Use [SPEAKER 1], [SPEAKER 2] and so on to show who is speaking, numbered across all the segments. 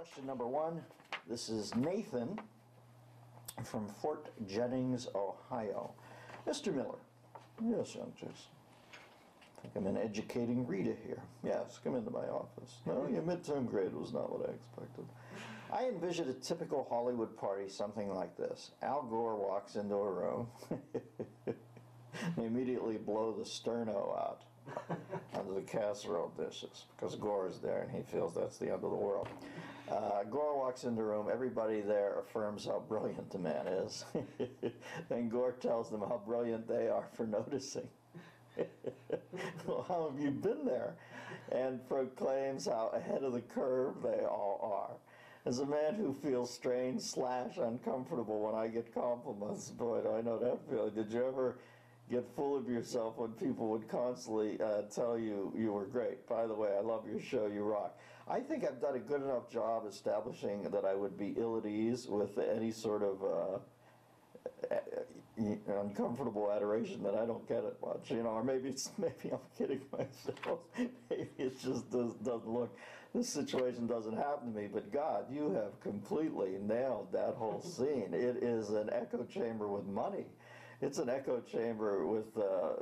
[SPEAKER 1] Question number 1. This is Nathan from Fort Jennings, Ohio. Mr. Miller. Yes, young Jason. I think I'm an educating Rita here. Yes, come into my office. No, your midterm grade was not what I expected. I envisioned a typical Hollywood party, something like this. Al Gore walks into a room. They immediately blow the sterno out onto the casserole dishes because Gore is there and he feels that's the end of the world. Gore walks into the room. Everybody there affirms how brilliant the man is. Then Gore tells them how brilliant they are for noticing. Well, how have you been there? And proclaims how ahead of the curve they all are. As a man who feels strange / uncomfortable when I get compliments, boy, do I know that feeling. Did you ever get full of yourself when people would constantly tell you you were great? By the way, I love your show, you rock. I think I've done a good enough job establishing that I would be ill at ease with any sort of uncomfortable adoration that I don't get it much, you know, or maybe I'm kidding myself. Maybe it just doesn't look, this situation doesn't happen to me, but God, you have completely nailed that whole scene. It is an echo chamber with money. It's an echo chamber with,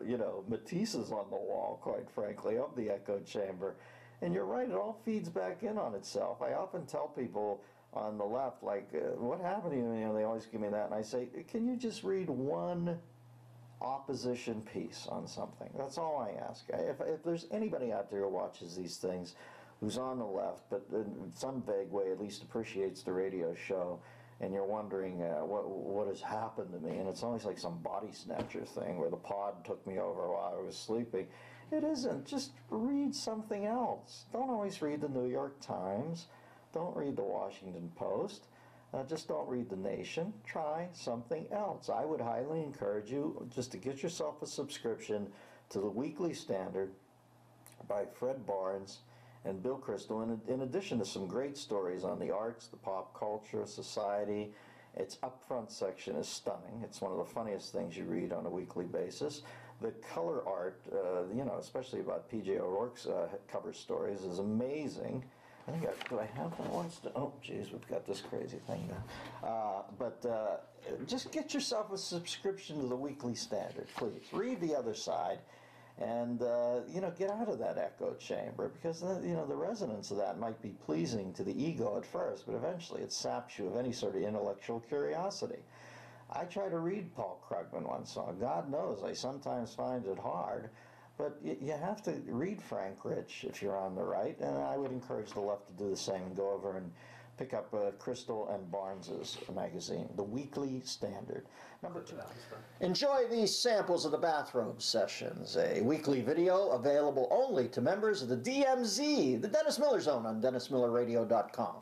[SPEAKER 1] you know, Matisse's on the wall, quite frankly, of the echo chamber. And you're right, it all feeds back in on itself. I often tell people on the left, like, what happened to you? You know, they always give me that, and I say, can you just read one opposition piece on something? That's all I ask. If there's anybody out there who watches these things who's on the left, but in some vague way at least appreciates the radio show, and you're wondering what has happened to me, and it's always like some body snatcher thing where the pod took me over while I was sleeping. It isn't. Just read something else. Don't always read the New York Times. Don't read the Washington Post. Just don't read the Nation. Try something else. I would highly encourage you just to get yourself a subscription to the Weekly Standard by Fred Barnes and Bill Crystal, in addition to some great stories on the arts, the pop culture, society. Its upfront section is stunning. It's one of the funniest things you read on a weekly basis. The color art, you know, especially about P.J. O'Rourke's cover stories, is amazing. I think do I have that one? Oh, geez, we've got this crazy thing now. But just get yourself a subscription to the Weekly Standard, please. Read the other side. And, you know, get out of that echo chamber, because, you know, the resonance of that might be pleasing to the ego at first, but eventually it saps you of any sort of intellectual curiosity. I try to read Paul Krugman once in a while. God knows I sometimes find it hard, but you have to read Frank Rich if you're on the right, and I would encourage the left to do the same and go over and pick up Crystal and Barnes's magazine, The Weekly Standard. Number 2. Enjoy these samples of the Bathrobe Sessions, a weekly video available only to members of the DMZ, the Dennis Miller Zone, on DennisMillerRadio.com.